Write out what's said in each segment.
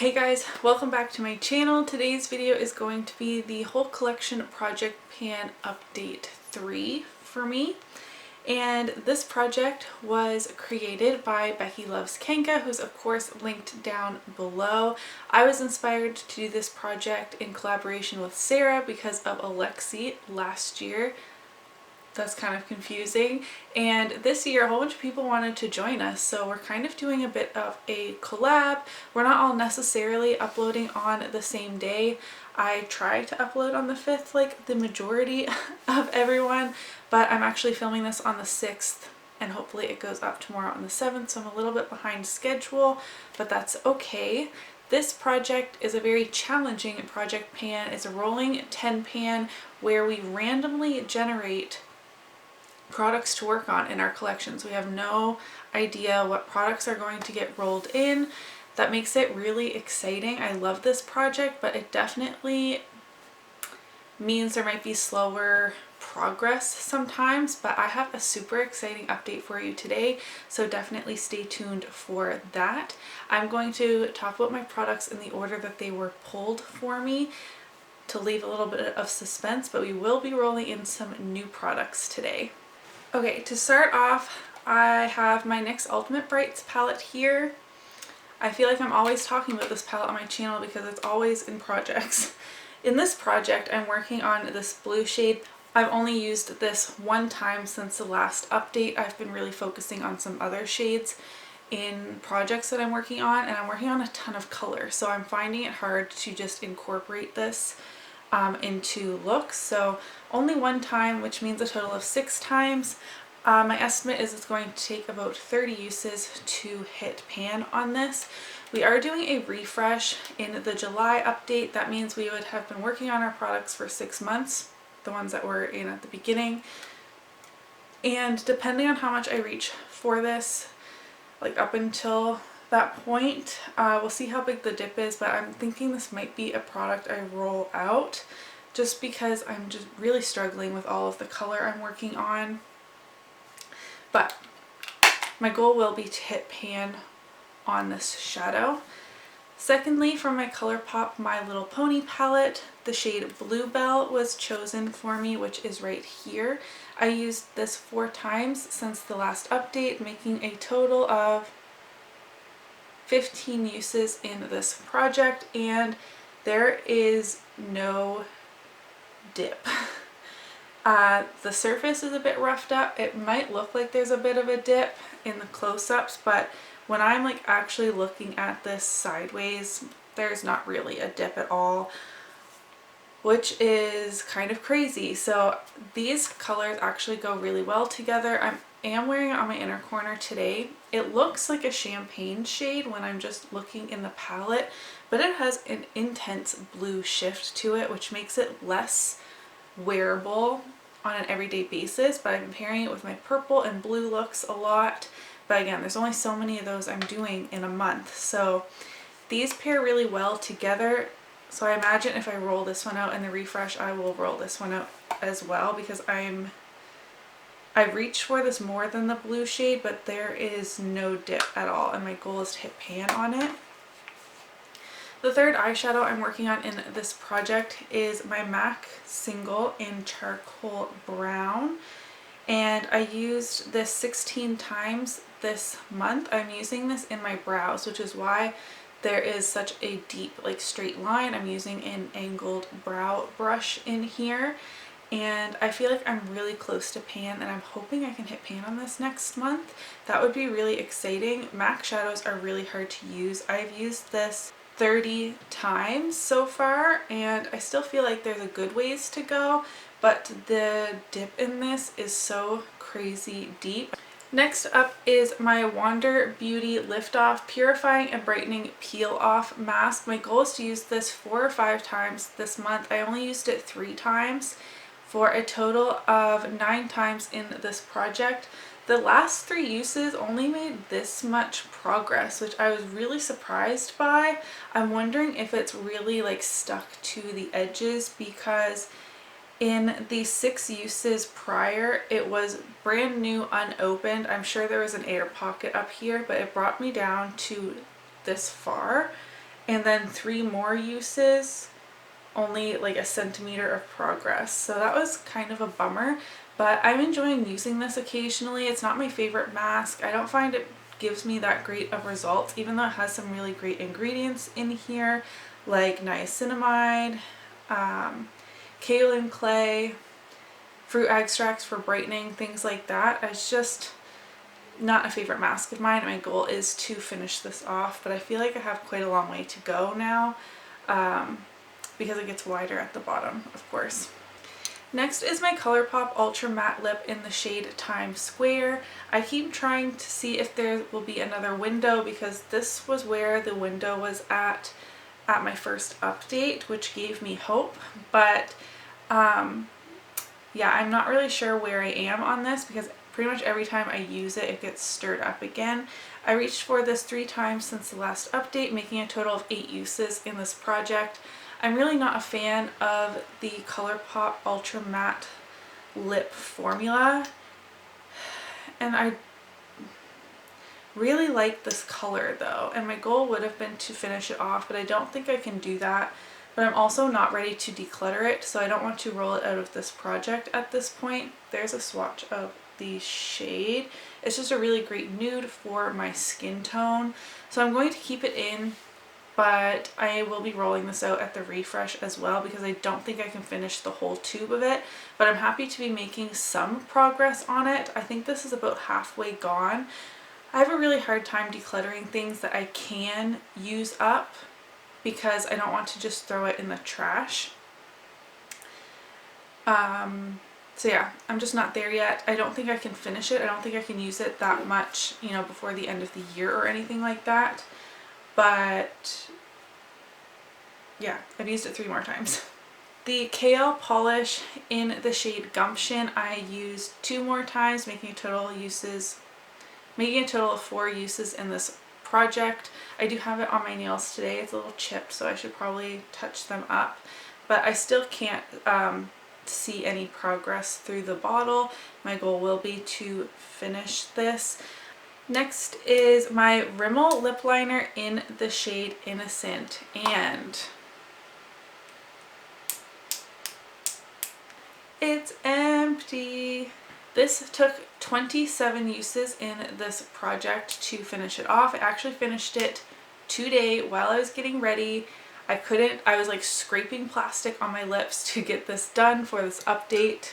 Hey guys, welcome back to my channel. Today's video is going to be the whole collection project pan update 3 for me. And this project was created by Becky Loves Kenka, who's of course linked down below. I was inspired to do this project in collaboration with Sarah because of Alexi last year. That's kind of confusing, and this year a whole bunch of people wanted to join us, so we're kind of doing a bit of a collab. We're not all necessarily uploading on the same day. I try to upload on the 5th like the majority of everyone, but I'm actually filming this on the 6th and hopefully it goes up tomorrow on the 7th, so I'm a little bit behind schedule, but that's okay. This project is a very challenging project pan. It's a rolling 10 pan where we randomly generate products to work on in our collections. We have no idea what products are going to get rolled in. That makes it really exciting. I love this project, but it definitely means there might be slower progress sometimes, but I have a super exciting update for you today, so definitely stay tuned for that. I'm going to talk about my products in the order that they were pulled for me to leave a little bit of suspense, but we will be rolling in some new products today. Okay, to start off, I have my NYX Ultimate Brights palette here. I feel like I'm always talking about this palette on my channel because it's always in projects. In this project, I'm working on this blue shade. I've only used this one time since the last update. I've been really focusing on some other shades in projects that I'm working on, and I'm working on a ton of color, so I'm finding it hard to just incorporate this into looks. So only one time, which means a total of 6 times. My estimate is it's going to take about 30 uses to hit pan on this. We are doing a refresh in the July update. That means we would have been working on our products for 6 months, the ones that were in at the beginning. And depending on how much I reach for this, like up until that point, we'll see how big the dip is, but I'm thinking this might be a product I roll out just because I'm just really struggling with all of the color I'm working on. But my goal will be to hit pan on this shadow. Secondly, from my ColourPop My Little Pony palette, the shade Bluebell was chosen for me, which is right here. I used this 4 times since the last update, making a total of 15 uses in this project, and there is no dip. The surface is a bit roughed up. It might look like there's a bit of a dip in the close-ups, but when I'm like actually looking at this sideways, there's not really a dip at all, which is kind of crazy. So these colors actually go really well together. I am wearing it on my inner corner today. It looks like a champagne shade when I'm just looking in the palette, but it has an intense blue shift to it, which makes it less wearable on an everyday basis. But I've been pairing it with my purple and blue looks a lot. But again, there's only so many of those I'm doing in a month. So these pair really well together. So I imagine if I roll this one out in the refresh, I will roll this one out as well, because I reached for this more than the blue shade, but there is no dip at all, and my goal is to hit pan on it. The third eyeshadow I'm working on in this project is my MAC single in Charcoal Brown, and I used this 16 times this month. I'm using this in my brows, which is why there is such a deep like straight line. I'm using an angled brow brush in here, and I feel like I'm really close to pan, and I'm hoping I can hit pan on this next month. That would be really exciting. MAC shadows are really hard to use. I've used this 30 times so far, and I still feel like there's a good ways to go, but the dip in this is so crazy deep. Next up is my Wander Beauty Lift Off Purifying and Brightening Peel Off Mask. My goal is to use this 4 or 5 times this month. I only used it 3 times for a total of 9 times in this project. The last 3 uses only made this much progress, which I was really surprised by. I'm wondering if it's really like stuck to the edges, because in the 6 uses prior, it was brand new, unopened. I'm sure there was an air pocket up here, but it brought me down to this far, and then 3 more uses, only like a centimeter of progress. So that was kind of a bummer, but I'm enjoying using this occasionally. It's not my favorite mask. I don't find it gives me that great of results, even though it has some really great ingredients in here like niacinamide, kaolin clay, fruit extracts for brightening, things like that. It's just not a favorite mask of mine. My goal is to finish this off, but I feel like I have quite a long way to go now because it gets wider at the bottom, of course. Next is my ColourPop Ultra Matte Lip in the shade Times Square. I keep trying to see if there will be another window because this was where the window was at my first update, which gave me hope, but yeah, I'm not really sure where I am on this because pretty much every time I use it, it gets stirred up again. I reached for this 3 times since the last update, making a total of 8 uses in this project. I'm really not a fan of the ColourPop Ultra Matte Lip formula, and I really like this color though, and my goal would have been to finish it off, but I don't think I can do that. But I'm also not ready to declutter it, so I don't want to roll it out of this project at this point. There's a swatch of the shade. It's just a really great nude for my skin tone, so I'm going to keep it in, but I will be rolling this out at the refresh as well because I don't think I can finish the whole tube of it, but I'm happy to be making some progress on it. I think this is about halfway gone. I have a really hard time decluttering things that I can use up because I don't want to just throw it in the trash. So yeah, I'm just not there yet. I don't think I can finish it. I don't think I can use it that much, you know, before the end of the year or anything like that. But yeah, I've used it 3 more times. The Kale polish in the shade Gumption, I used 2 more times, making a total of 4 uses in this project. I do have it on my nails today. It's a little chipped, so I should probably touch them up, but I still can't see any progress through the bottle. My goal will be to finish this. Next is my Rimmel lip liner in the shade Innocent, and it's empty. This took 27 uses in this project to finish it off. I actually finished it today while I was getting ready. I was like scraping plastic on my lips to get this done for this update.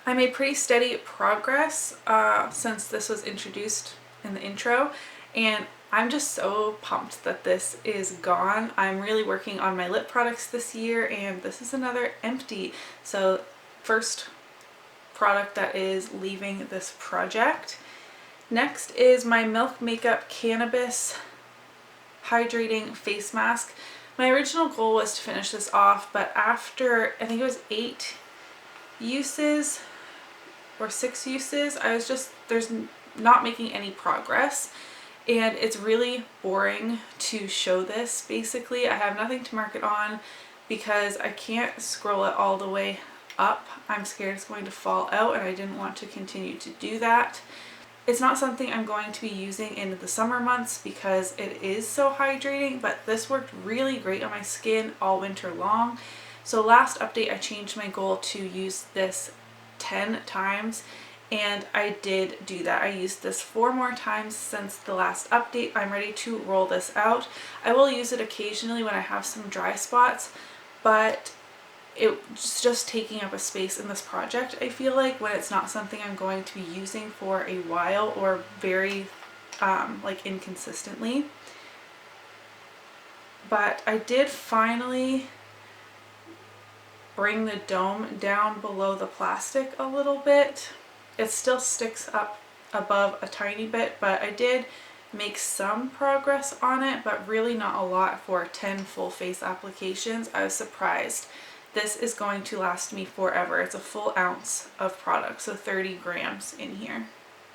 I made pretty steady progress since this was introduced in the intro, and I'm just so pumped that this is gone. I'm really working on my lip products this year, and this is another empty. So first product that is leaving this project. Next is my Milk Makeup Cannabis Hydrating Face Mask. My original goal was to finish this off, but after I think it was 8 uses or 6 uses, I was just, there's not making any progress, and it's really boring to show this. Basically, I have nothing to mark it on because I can't scroll it all the way up. I'm scared it's going to fall out, and I didn't want to continue to do that. It's not something I'm going to be using in the summer months because it is so hydrating, but this worked really great on my skin all winter long. So last update I changed my goal to use this 10 times, and I did do that. I used this 4 more times since the last update. I'm ready to roll this out. I will use it occasionally when I have some dry spots, but it's just taking up a space in this project, I feel like, when it's not something I'm going to be using for a while or very like inconsistently. But I did finally bring the dome down below the plastic a little bit. It still sticks up above a tiny bit, but I did make some progress on it, but really not a lot for 10 full face applications. I was surprised. This is going to last me forever. It's a full ounce of product, so 30 grams in here.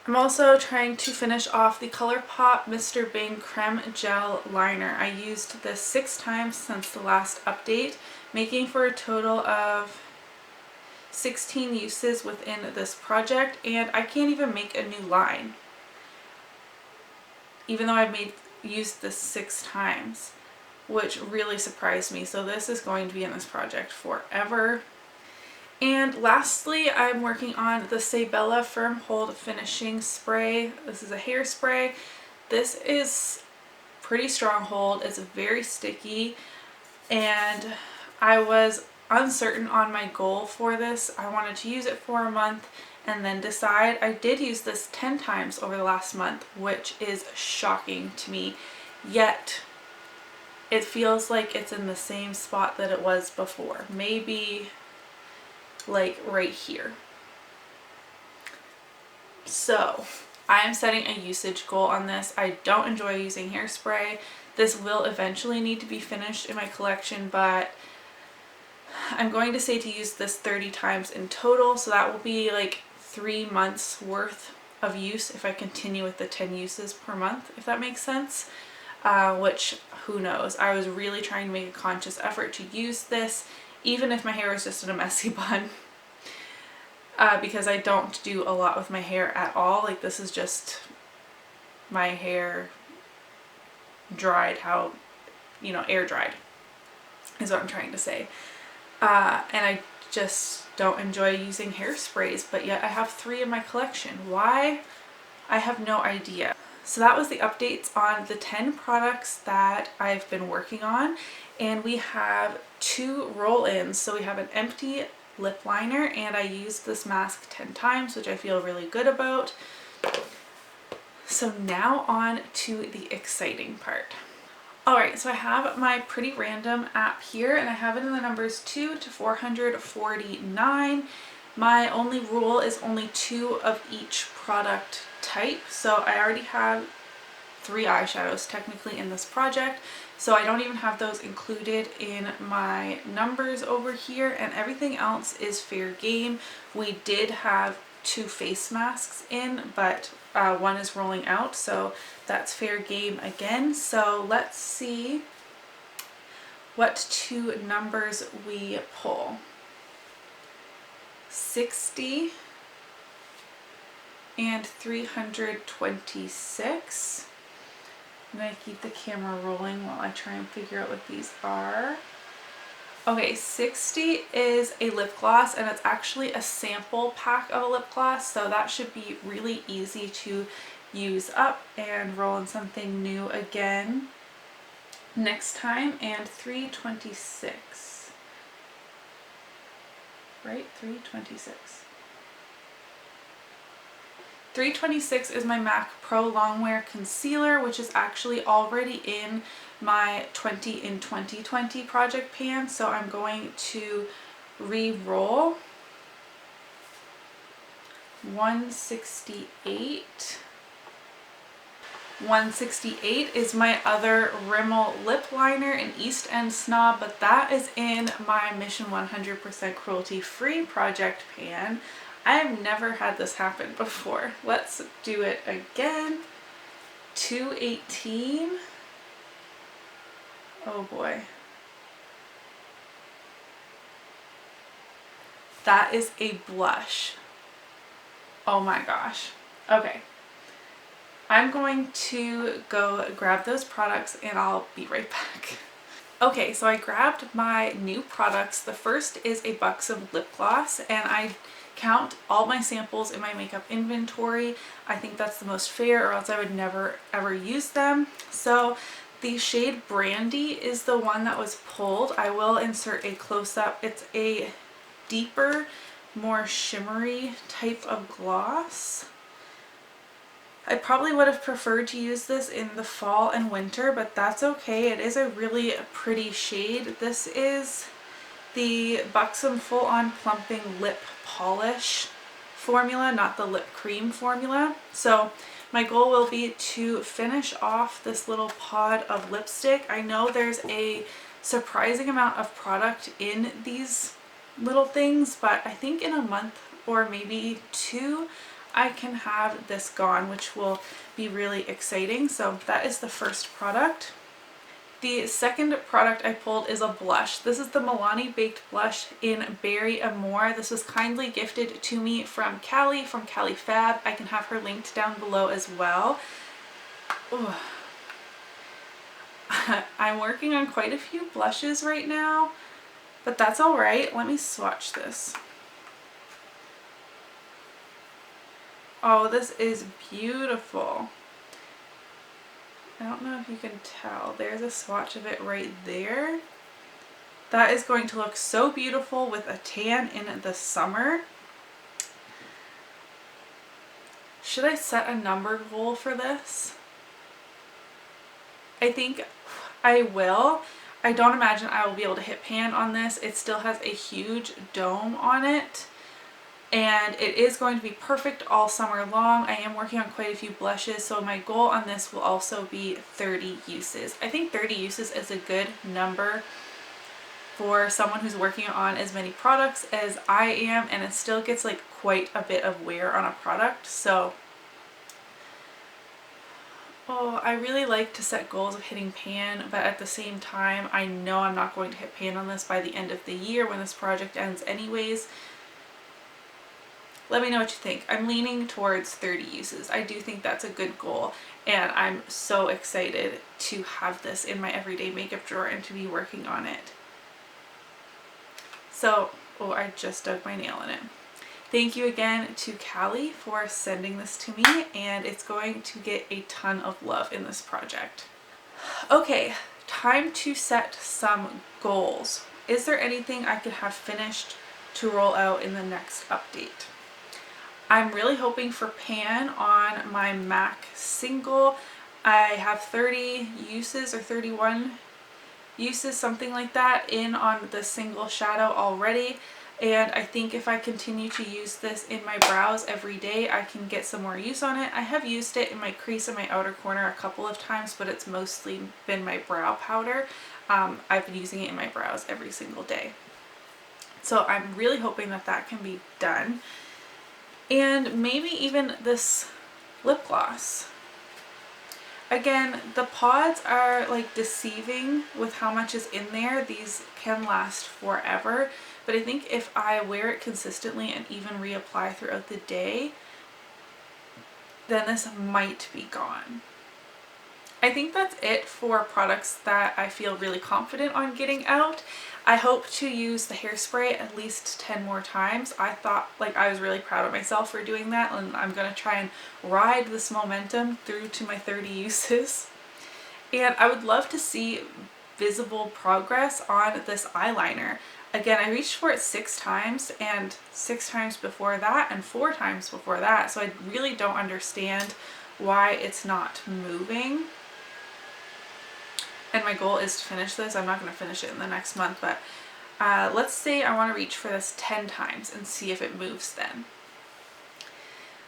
I'm also trying to finish off the ColourPop Mr. Bing Creme Gel Liner. I used this 6 times since the last update, making for a total of 16 uses within this project, and I can't even make a new line, even though I've used this 6 times. which really surprised me. So this is going to be in this project forever. And lastly, I'm working on the Sei Bella Firm Hold Finishing Spray. This is a hairspray. This is pretty strong hold. It's very sticky, and I was uncertain on my goal for this. I wanted to use it for a month and then decide. I did use this 10 times over the last month, which is shocking to me, yet it feels like it's in the same spot that it was before. Maybe like right here. So I am setting a usage goal on this. I don't enjoy using hairspray. This will eventually need to be finished in my collection, but I'm going to say to use this 30 times in total. So that will be like 3 months worth of use if I continue with the 10 uses per month, if that makes sense. Which, who knows. I was really trying to make a conscious effort to use this, even if my hair is just in a messy bun. Because I don't do a lot with my hair at all. Like, this is just my hair dried how, you know, air dried is what I'm trying to say. And I just don't enjoy using hairsprays, but yet I have 3 in my collection. Why? I have no idea. So that was the updates on the 10 products that I've been working on, and we have 2 roll-ins. So we have an empty lip liner, and I used this mask 10 times, which I feel really good about. So now on to the exciting part. Alright, so I have my Pretty Random app here, and I have it in the numbers 2 to 449. My only rule is only 2 of each product type, so I already have 3 eyeshadows technically in this project, so I don't even have those included in my numbers over here, and everything else is fair game. We did have 2 face masks in, but one is rolling out, so that's fair game again. So let's see what 2 numbers we pull. 60 and 326. I'm going to keep the camera rolling while I try and figure out what these are. Okay, 60 is a lip gloss, and it's actually a sample pack of a lip gloss, so that should be really easy to use up and roll in something new again next time. And 326, right? 326. 326 is my MAC Pro Longwear Concealer, which is actually already in my 20 in 2020 project pan, so I'm going to re-roll. 168. 168 is my other Rimmel lip liner in East End Snob, but that is in my Mission 100% Cruelty Free project pan. I have never had this happen before. Let's do it again. 218. Oh boy. That is a blush. Oh my gosh. Okay. I'm going to go grab those products and I'll be right back. Okay, so I grabbed my new products. The first is a Buxom lip gloss, and I count all my samples in my makeup inventory. I think that's the most fair, or else I would never ever use them. So the shade Brandi is the one that was pulled. I will insert a close-up. It's a deeper, more shimmery type of gloss. I probably would have preferred to use this in the fall and winter, but that's okay. It is a really pretty shade. This is the Buxom Full On Plumping Lip Polish formula, not the lip cream formula. So my goal will be to finish off this little pod of lipstick. I know there's a surprising amount of product in these little things, but I think in a month or maybe 2 I can have this gone, which will be really exciting. So that is the first product. The second product I pulled is a blush. This is the Milani Baked Blush in Berry Amore. This was kindly gifted to me from Callie Fab. I can have her linked down below as well. Ooh. I'm working on quite a few blushes right now, but that's all right. Let me swatch this. Oh, this is beautiful. I don't know if you can tell. There's a swatch of it right there. That is going to look so beautiful with a tan in the summer. Should I set a number goal for this? I think I will. I don't imagine I will be able to hit pan on this. It still has a huge dome on it. And it is going to be perfect all summer long. I am working on quite a few blushes, so my goal on this will also be 30 uses. I think 30 uses is a good number for someone who's working on as many products as I am, and it still gets like quite a bit of wear on a product. So I really like to set goals of hitting pan, but at the same time I know I'm not going to hit pan on this by the end of the year when this project ends anyways. Let me know what you think. I'm leaning towards 30 uses. I do think that's a good goal, and I'm so excited to have this in my everyday makeup drawer and to be working on it. So, I just dug my nail in it. Thank you again to Callie for sending this to me, and it's going to get a ton of love in this project. Okay, time to set some goals. Is there anything I could have finished to roll out in the next update? I'm really hoping for pan on my MAC single. I have 30 uses or 31 uses, something like that, in on the single shadow already. And I think if I continue to use this in my brows every day, I can get some more use on it. I have used it in my crease and my outer corner a couple of times, but it's mostly been my brow powder. I've been using it in my brows every single day. So I'm really hoping that that can be done. And maybe even this lip gloss. Again, the pods are like deceiving with how much is in there. These can last forever, but I think if I wear it consistently and even reapply throughout the day, then this might be gone. I think that's it for products that I feel really confident on getting out. I hope to use the hairspray at least 10 more times. I thought, like, I was really proud of myself for doing that, and I'm going to try and ride this momentum through to my 30 uses. And I would love to see visible progress on this eyeliner. Again, I reached for it 6 times, and 6 times before that, and 4 times before that, so I really don't understand why it's not moving. And my goal is to finish this. I'm not going to finish it in the next month, but let's say I want to reach for this 10 times and see if it moves then.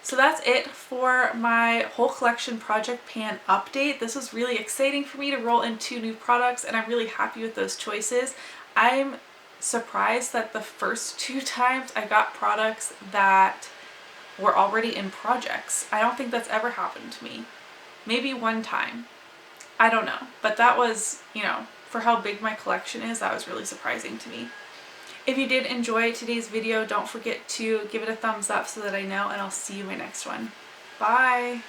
So that's it for my whole collection project pan update. This was really exciting for me to roll in 2 new products, and I'm really happy with those choices. I'm surprised that the first 2 times I got products that were already in projects. I don't think that's ever happened to me. Maybe 1 time. I don't know, but that was, you know, for how big my collection is, that was really surprising to me. If you did enjoy today's video, don't forget to give it a thumbs up so that I know, and I'll see you in my next one. Bye!